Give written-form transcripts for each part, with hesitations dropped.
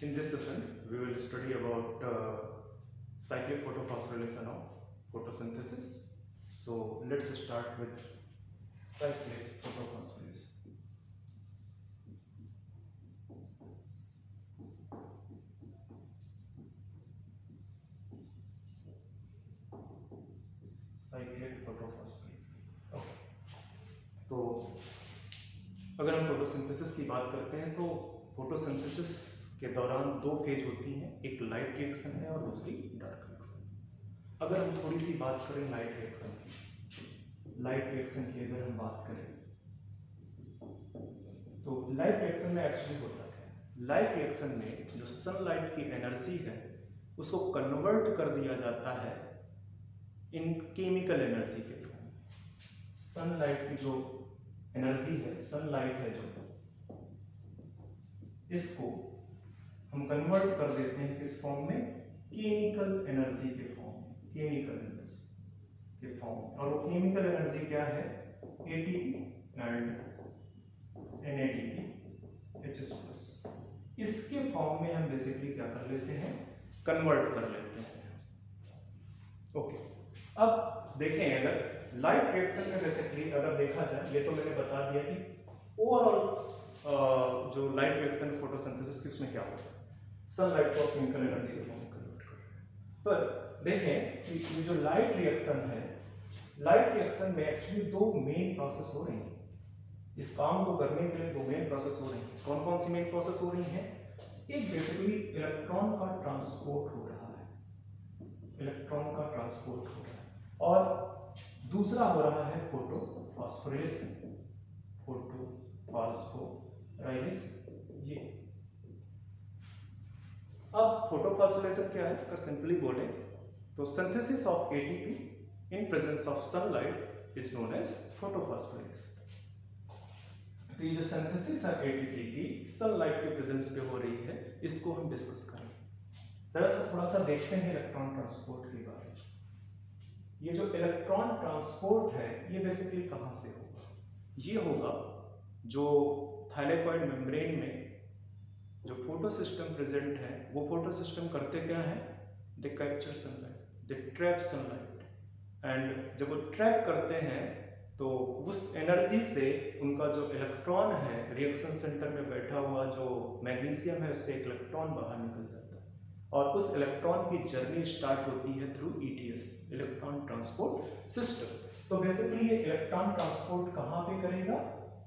In this session, we will study about cyclic photophosphorylation of photosynthesis. So let's start with cyclic photophosphorylation. Cyclic photophosphorylation. Okay, तो अगर हम photosynthesis की बात करते हैं तो फोटोसिंथेसिस के दौरान दो फेज होती हैं, एक लाइट रिएक्शन है और दूसरी डार्क रिएक्शन। अगर हम थोड़ी सी बात करें लाइट रिएक्शन की अगर हम बात करें तो लाइट रिएक्शन में एक्चुअली होता क्या है? लाइट रिएक्शन में जो सनलाइट की एनर्जी है उसको कन्वर्ट कर दिया जाता है इन केमिकल एनर्जी के फॉर्म में। सनलाइट की जो एनर्जी है, सनलाइट है जो, इसको हम कन्वर्ट कर देते हैं किस फॉर्म में? केमिकल एनर्जी के फॉर्म में, केमिकल एनर्जी के फॉर्म में। और वो केमिकल एनर्जी क्या है? ATP and NADP H+। इसके फॉर्म में हम बेसिकली क्या कर लेते हैं? कन्वर्ट कर लेते हैं। ओके, अब देखें अगर लाइट रिएक्शन में बेसिकली अगर देखा जाए, ये तो मैंने बता दिया कि ओवरऑल जो लाइट रिएक्शन फोटोसिंथेसिस की उसमें क्या होता है, सनलाइट को केमिकल एनर्जी के फॉर्म में कन्वर्ट कर रहे हैं। पर देखें कि ये जो लाइट रिएक्शन है, लाइट रिएक्शन में एक्चुअली दो मेन प्रोसेस हो रही हैं। इस काम को करने के लिए दो मेन प्रोसेस हो रही हैं। कौन कौन सी मेन प्रोसेस हो रही हैं? एक बेसिकली इलेक्ट्रॉन का ट्रांसपोर्ट हो रहा है, इलेक्ट्रॉन का ट्रांसपोर्ट हो रहा है, और दूसरा हो रहा है फोटोफॉस्फोरिलेशन, फोटोफॉस्फोराइलेशन। ये अब फोटोफॉस्फोरिलेशन क्या है? इसका सिंपली बोले तो synthesis of ATP in presence of sunlight is known as photophosphorylation. तो ये जो सिंथेसिस है एटीपी की सनलाइट के प्रेजेंस पे हो रही है, इसको हम डिस्कस करेंगे। दरअसल थोड़ा सा देखते हैं इलेक्ट्रॉन ट्रांसपोर्ट के बारे में। ये जो इलेक्ट्रॉन ट्रांसपोर्ट है ये बेसिकली कहां से होगा? ये होगा जो थाइलेकॉइड मेम्ब्रेन में जो फोटो सिस्टम प्रेजेंट है, वो फोटो सिस्टम करते क्या है? They capture sunlight, they trap sunlight, and जब वो ट्रैप करते हैं तो उस एनर्जी से उनका जो इलेक्ट्रॉन है, रिएक्शन सेंटर में बैठा हुआ जो मैग्नीशियम है, उससे एक इलेक्ट्रॉन बाहर निकल जाता है और उस इलेक्ट्रॉन की जर्नी स्टार्ट होती है through ETS, electron transport system. तो बेसिकली ये इलेक्ट्रॉन ट्रांसपोर्ट कहाँ पे करेगा?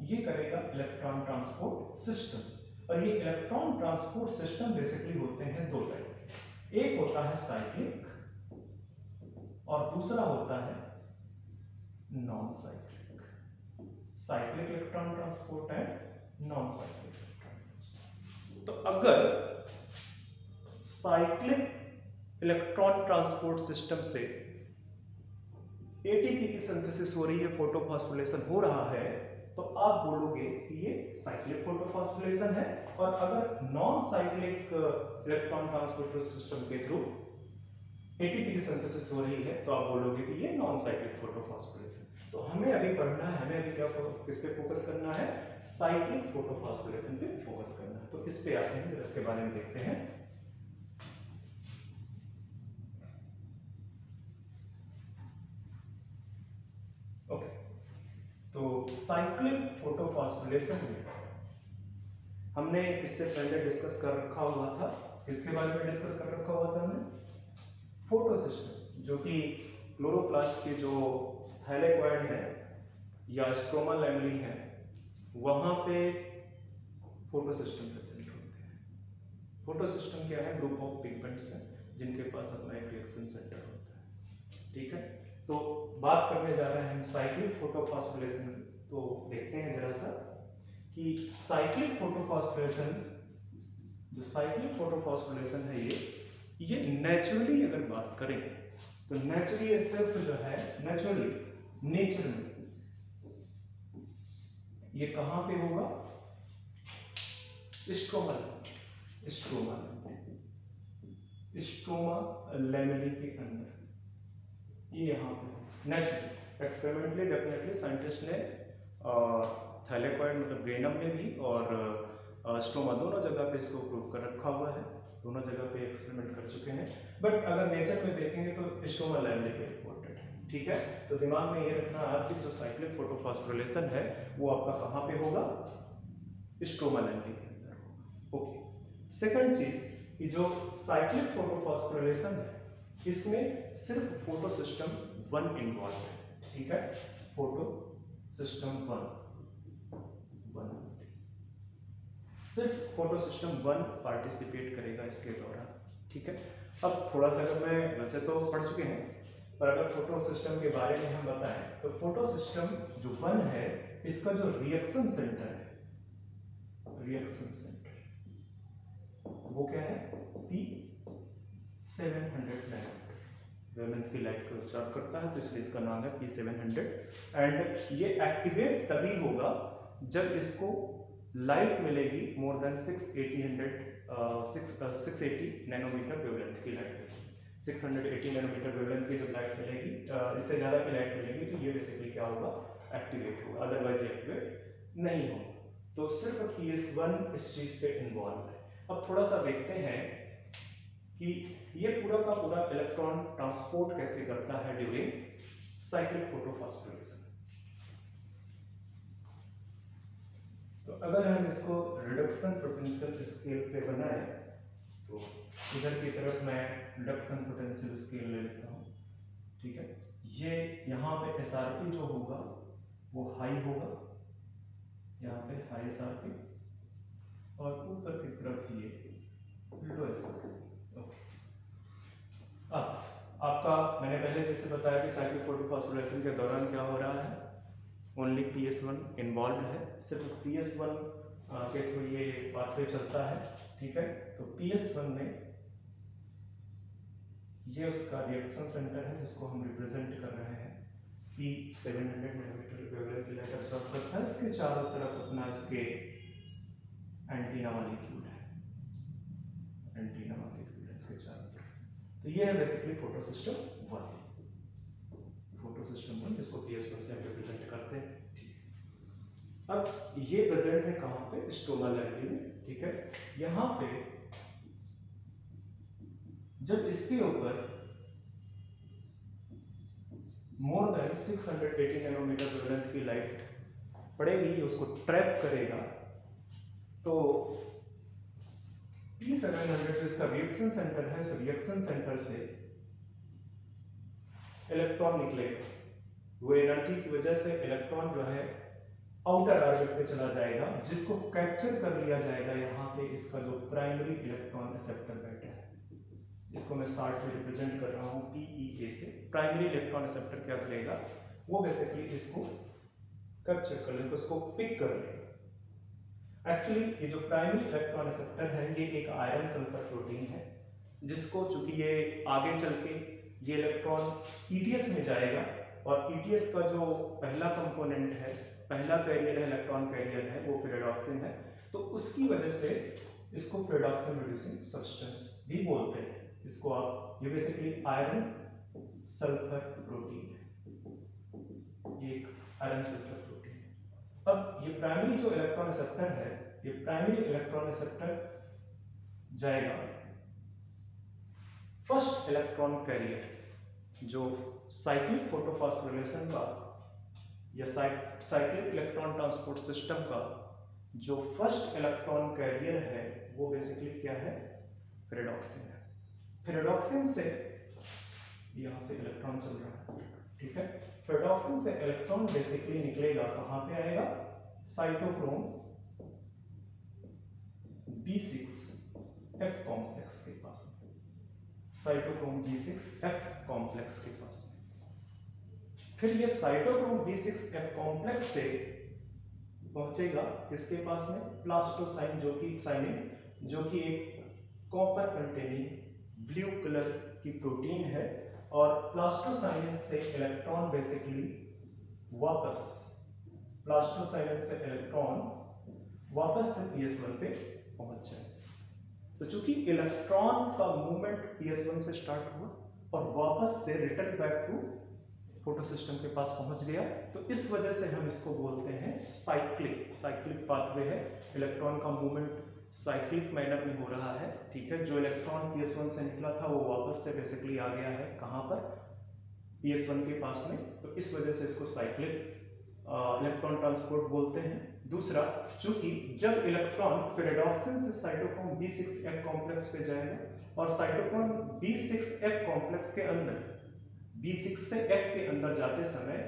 ये करेगा इलेक्ट्रॉन ट्रांसपोर्ट सिस्टम। और ये इलेक्ट्रॉन ट्रांसपोर्ट सिस्टम बेसिकली होते हैं दो टाइप के। एक होता है साइक्लिक और दूसरा होता है non cyclic. Cyclic electron transport and non cyclic electron transport. तो अगर साइक्लिक इलेक्ट्रॉन ट्रांसपोर्ट सिस्टम से एटीपी की सिंथेसिस हो रही है, फोटोफॉस्फोरिलेशन हो रहा है, तो आप बोलोगे कि ये साइक्लिक फोटोफॉस्फोरिलेशन है। और अगर non cyclic electron transport system के थ्रू एटीपी की सिंथेसिस हो रही है, तो आप बोलोगे कि ये नॉन साइक्लिक फोटोफॉस्फोरिलेशन। तो हमें अभी पढ़ना है, हमें अभी क्या किस पे फोकस करना है? साइक्लिक फोटोफॉस्फोरिलेशन पे फोकस करना है। तो इस पे आते हैं, इसके बारे में देखते हैं। ओके, तो साइक्लिक फोटोफॉस्फोरिलेशन में हमने इससे पहले डिस्कस कर रखा हुआ था। किसके बारे में डिस्कस कर रखा हुआ था हमने? फोटो सिस्टम, जो कि क्लोरोप्लास्ट के जो थाइलेकॉइड है या स्ट्रोमा लैमेली है, वहां पे फोटो सिस्टम प्रेजेंट होते हैं। फोटो सिस्टम क्या है? ग्रुप ऑफ पिगमेंट्स हैं जिनके पास अपना एक रिएक्शन सेंटर होता है। ठीक है, तो बात करने जा रहे हैं हम साइक्लिक फोटोफॉस्फोरिलेशन। तो देखते हैं जरा सा कि साइक्लिक फोटोफॉस्फोरिलेशन, जो साइक्लिक फोटोफॉस्फोरिलेशन है ये नेचुरली अगर बात करें तो नेचुरली सिर्फ जो है, नेचुरली नेचर में ये कहां पे होगा? स्ट्रोमा लैमेली के अंदर, ये यहां पे नेचुरली। एक्सपेरिमेंटली डेफिनेटली साइंटिस्ट ने थाइलेकॉइड मतलब ग्रेनम में भी और स्ट्रोमा दोनों जगह पे इसको प्रूव कर रखा हुआ है, दोनों जगह पे एक्सपेरिमेंट कर चुके हैं। बट अगर नेचर में देखेंगे तो स्ट्रोमा लैम्बडे पे रिपोर्टेड है, ठीक है। तो दिमाग में ये रखना आपकी जो साइक्लिक फोटोफॉस्फोरिलेशन है वो आपका कहाँ पे होगा, स्ट्रोमा लैम्बडे के अंदर होगा। ओके, सेकंड चीज कि जो साइक्लिक फोटोफॉस्फोरिलेशन है इसमें सिर्फ फोटो सिस्टम 1 इन्वॉल्व है, ठीक है। फोटो सिस्टम 1 सिर्फ फोटो सिस्टम 1 पार्टिसिपेट करेगा इसके दौरान, ठीक है। अब थोड़ा सा अगर मैं, वैसे तो पढ़ चुके हैं, पर अगर फोटो सिस्टम के बारे में हम बताएं तो फोटो सिस्टम जो 1 है इसका जो रिएक्शन सेंटर है, रिएक्शन सेंटर वो क्या है, P700 नैनोमीटर वेवलेंथ की लाइट को ऑब्जर्व करता है, तो इसलिए इसका नाम है P700। एंड ये एक्टिवेट तभी होगा जब इसको लाइट मिलेगी मोर देन 680 नैनोमीटर वेवलेंथ की लाइट, 680 नैनोमीटर वेवलेंथ की जब लाइट मिलेगी, इससे ज़्यादा की लाइट मिलेगी तो ये बेसिकली क्या होगा, एक्टिवेट होगा, अदरवाइज ये एक्टिवेट नहीं होगा। तो सिर्फ PS1 इस चीज़ पे इन्वॉल्व है। अब थोड़ा सा देखते हैं कि ये पूरा का पूरा इलेक्ट्रॉन ट्रांसपोर्ट कैसे करता है ड्यूरिंग साइक्लिक फोटोफॉस्फोरिलेशन। तो अगर हम इसको रिडक्शन पोटेंशियल स्केल पे बनाए तो इधर की तरफ मैं रिडक्शन पोटेंशियल स्केल ले लेता हूँ, ठीक है। ये यहाँ पे SRP जो होगा वो हाई होगा, यहाँ पे हाई SRP, और ऊपर की तरफ ये लो SRP। ओके, अब आपका मैंने पहले जैसे बताया कि साइक्लिक फोटोफॉस्फोरिलेशन के दौरान क्या हो रहा है, ओनली PS1 इन्वॉल्व है, सिर्फ PS1 के थ्रू ये पाथवे चलता है, ठीक है। तो PS1 में ये उसका रिएक्शन सेंटर है जिसको हम रिप्रेजेंट कर रहे हैं, P700 नैनोमीटर वेवलेंथ की लाइट अब्सॉर्ब करता है, इसके चारों तरफ अपना इसके एंटीना मॉलिक्यूल है, एंटीना मॉलिक्यूल है इसके चारों तरफ। तो ये है basically photo system 1, photo system 1 जिसको PS1 से हम रिप्रेजेंट करते हैं, ठीक है। अब ये प्रेजेंट है कहाँ पे, स्ट्रोमा लैम्बडे में, ठीक है। यहाँ पे जब इसके ऊपर मोर देन 680 नैनोमीटर वेवलेंथ की लाइट पड़ेगी, उसको ट्रैप करेगा, तो P700 जो इसका रिएक्शन सेंटर है, उस रिएक्शन सेंटर से इलेक्ट्रॉन निकलेगा, वो एनर्जी की वजह से इलेक्ट्रॉन जो है आउटर ऑर्बिट पे चला जाएगा, जिसको कैप्चर कर लिया जाएगा यहाँ पे इसका जो प्राइमरी इलेक्ट्रॉन एक्सेप्टर बैठा है, इसको मैं शार्ट में रिप्रेजेंट कर रहा हूँ PEA से। प्राइमरी इलेक्ट्रॉन एक्सेप्टर क्या करेगा, वो बेसिकली इसको कैप्चर कर लेगा, इसको पिक कर लेगा। एक्चुअली ये जो प्राइमरी इलेक्ट्रॉन एक्सेप्टर है ये एक आयरन सल्फर प्रोटीन है, जिसको चूंकि ये आगे चल के ये इलेक्ट्रॉन ETS में जाएगा, और ETS का जो पहला कंपोनेंट है, पहला कैरियर है, इलेक्ट्रॉन कैरियर है, वो पेरिडॉक्सिन है, तो उसकी वजह से इसको पेरिडॉक्सिन रिड्यूसिंग सब्सटेंस भी बोलते हैं। इसको आप, ये बेसिकली आयरन सल्फर प्रोटीन है, ये एक आयरन सल्फर प्रोटीन है। अब ये प्राइमरी जो इलेक्ट्रॉन एक्सेप्टर है, ये प्राइमरी इलेक्ट्रॉन एक्सेप्टर जाएगा फर्स्ट इलेक्ट्रॉन कैरियर, जो साइक्लिक फोटोफॉस्फोरिलेशन का या साइक्लिक इलेक्ट्रॉन ट्रांसपोर्ट सिस्टम का जो फर्स्ट इलेक्ट्रॉन कैरियर है, वो बेसिकली क्या है, पेरिडॉक्सिन है। पेरिडॉक्सिन से यहाँ से इलेक्ट्रॉन चल रहा है, ठीक है। पेरिडॉक्सिन से इलेक्ट्रॉन बेसिकली निकलेगा, कहाँ पे आएगा, साइटोक्रोम B6F कॉम्प्लेक्स के पास, साइटोक्रोम B6F कॉम्प्लेक्स के पास। फिर ये साइटोक्रोम B6F कॉम्प्लेक्स से पहुंचेगा किसके पास में, प्लास्टोसाइन, जो कि एक कॉपर कंटेनिंग ब्लू कलर की प्रोटीन है, और प्लास्टोसाइन से इलेक्ट्रॉन बेसिकली वापस, प्लास्टोसाइन से इलेक्ट्रॉन वापस से PS1 पे पहुंच जाए। तो चूंकि इलेक्ट्रॉन का मूवमेंट PS1 से स्टार्ट हुआ और वापस से return back to photosystem के पास पहुंच गया, तो इस वजह से हम इसको बोलते हैं साइक्लिक पाथवे है। इलेक्ट्रॉन का मूवमेंट साइक्लिक मैनर में हो रहा है, ठीक है। जो इलेक्ट्रॉन PS1 से निकला था वो वापस से बेसिकली आ गया है कहाँ पर, PS1 के पास में, तो इस वजह से इसको साइक्लिक इलेक्ट्रॉन ट्रांसपोर्ट बोलते हैं। दूसरा, चूंकि जब इलेक्ट्रॉन पेरिडॉक्सिन से साइटोक्रोम B6F कॉम्प्लेक्स पे जाएगा और साइटोक्रोम B6F कॉम्प्लेक्स के अंदर B6 से F के अंदर जाते समय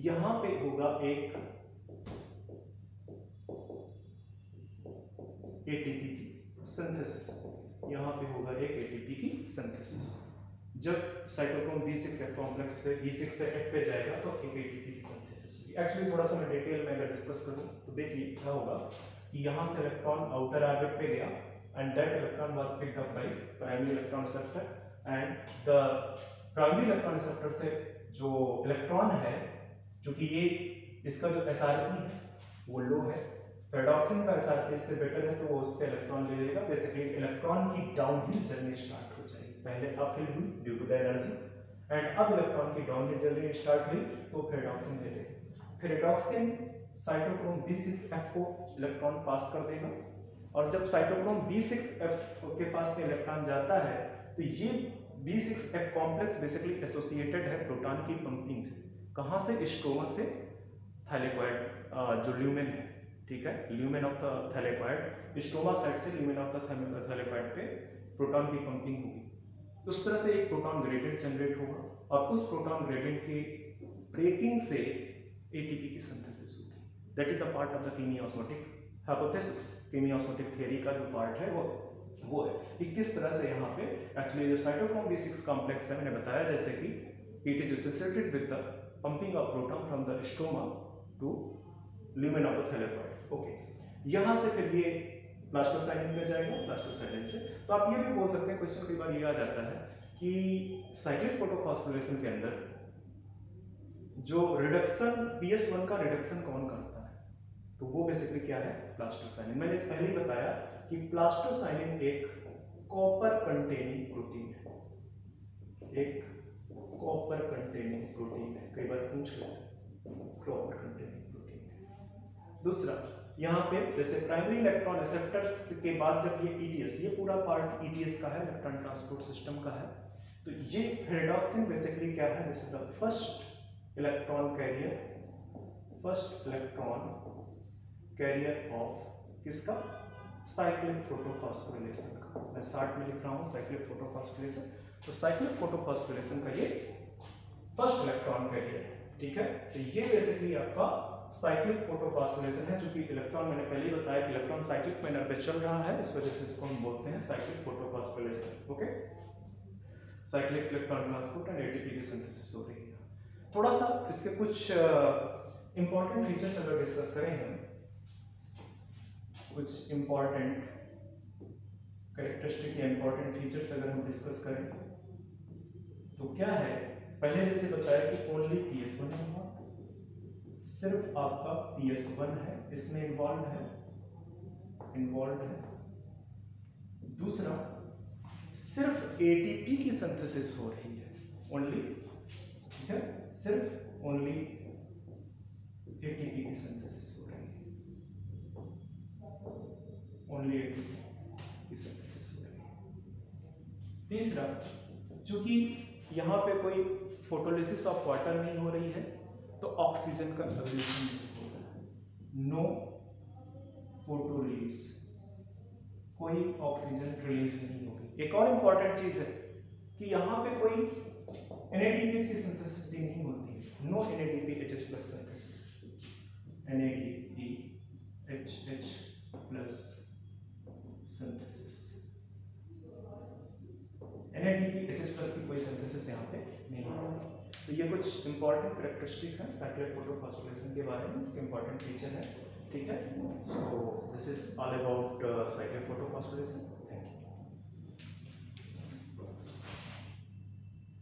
यहां पे होगा एक ATP की सिंथेसिस, यहां पे होगा एक ATP की सिंथेसिस। जब साइटोक्रोम B6F कॉम्प्लेक्स पे B6 से F पे जाएगा तो एक ATP की सिंथेसिस होगी। एक्चुअली थोड़ा सा मैं डिटेल में अगर डिस्कस करूं तो देखिए क्या होगा कि यहां से इलेक्ट्रॉन आउटर ऑर्बिट पे गया and that electron was picked up by primary electron receptor and the primary electron receptor से जो इलेक्ट्रॉन है, चूंकि ये इसका जो SRP है वो लो है, पेरिडॉक्सिन का SRP इससे बेटर है, तो वो उससे इलेक्ट्रॉन ले लेगा। बेसिकली इलेक्ट्रॉन की डाउनहिल जर्नी स्टार्ट हो जाएगी। पहले अपहिल हुई due to the energy and अब इलेक्ट्रॉन की डाउनहिल जर्नी स्टार्ट हुई तो पेरिडॉक्सिन ले लेगा। पेरिडॉक्सिन साइटोक्रोम B6F को इलेक्ट्रॉन पास कर देगा और जब साइटोक्रोम B6F के पास में इलेक्ट्रॉन जाता है तो ये B6F कॉम्प्लेक्स बेसिकली एसोसिएटेड है प्रोटॉन की पंपिंग से। कहाँ से? स्ट्रोमा से थैलेकॉइड जो ल्यूमेन है, ठीक है, lumen of the thylakoid, stroma side से ल्यूमेन ऑफ द थैलेकॉइड पे प्रोटॉन की पंपिंग होगी। उस तरह से एक प्रोटॉन ग्रेडिएंट जनरेट होगा और उस प्रोटॉन ग्रेडिएंट की ब्रेकिंग से ATP की सिंथेसिस होगी। That is the part of the chemiosmotic hypothesis. Chemiosmotic theory का जो पार्ट है वो है कि किस तरह से यहाँ पे एक्चुअली जो साइटोक्रोम B6 कॉम्प्लेक्स है, मैंने बताया जैसे कि it is associated with the pumping of proton from the stroma to lumen of the thylakoid. Okay, यहाँ से फिर ये प्लास्टोसाइलिन पे जाएगा, प्लास्टोसाइलिन से तो आप ये भी बोल सकते हैं, क्वेश्चन कई बार ये आ जाता है कि साइक्लिक फोटोफॉस्फोरिलेशन के अंदर जो रिडक्शन PS1 का रिडक्शन कौन करता है, तो वो बेसिकली क्या है? प्लास्टोसाइलिन। मैंने पहले ही बताया कि प्लास्टोसाइलिन एक कॉपर कंटेनिंग प्रोटीन है, एक कॉपर कंटेनिंग प्रोटीन है, कई बार पूछ लेते हैं, कॉपर कंटेनिंग प्रोटीन है। दूसरा, यहाँ पे जैसे प्राइमरी इलेक्ट्रॉन रिसेप्टर के बाद जब ये ETS, ये पूरा पार्ट ETS का है, इलेक्ट्रॉन ट्रांसपोर्ट सिस्टम का है, तो ये पेरिडॉक्सिन बेसिकली क्या है? This is the first electron carrier, first electron carrier of किसका? साइक्लिक फोटोफॉस्फोरिलेशन का। मैं शॉर्ट में लिख रहा हूँ साइक्लिक फोटोफॉस्फोरिलेशन, तो साइक्लिक फोटोफॉस्फोरिलेशन का ये फर्स्ट इलेक्ट्रॉन कैरियर है, ठीक है। तो ये बेसिकली आपका साइक्लिक फोटोफॉस्फोरिलेशन है। चूंकि इलेक्ट्रॉन मैंने पहले ही बताया कि इलेक्ट्रॉन साइक्लिक मैनर पे चल रहा है, इस वजह से इसको हम बोलते हैं cyclic photophosphorylation. Okay, cyclic electron transport and ATP की सिंथेसिस हो रही है। थोड़ा सा इसके कुछ इंपॉर्टेंट फीचर्स अगर डिस्कस करें हम, कुछ इंपॉर्टेंट कैरेक्टरिस्टिक या इंपॉर्टेंट फीचर्स अगर हम डिस्कस करें तो क्या है? पहले जैसे बताया कि ओनली PS1 होगा, सिर्फ आपका PS1 है इसमें इन्वॉल्व है। दूसरा, सिर्फ ATP की सिंथेसिस हो रही है, ओनली, ठीक है, सिर्फ ओनली ATP की सिंथेसिस हो रही है, ओनली ATP की सिंथेसिस हो रही है। तीसरा, चूंकि यहाँ पे कोई फोटोलिसिस ऑफ वाटर नहीं हो रही है तो ऑक्सीजन का एब्जॉर्प्शन नहीं हो रहा है, नो फोटो रिलीज, कोई ऑक्सीजन रिलीज नहीं होगी। एक और इंपॉर्टेंट चीज है कि यहाँ पे कोई NADPH की सिंथेसिस भी नहीं होती है, no NADPH plus synthesis, NADPH plus synthesis, NADPH plus की कोई सिंथेसिस यहाँ पे नहीं होती। तो ये कुछ इंपॉर्टेंट कैरेक्टरिस्टिक है साइक्लिक फोटोफॉस्फोरिलेशन के बारे में, इसके इंपॉर्टेंट फीचर है, ठीक है। So this is all about cyclic photophosphorylation.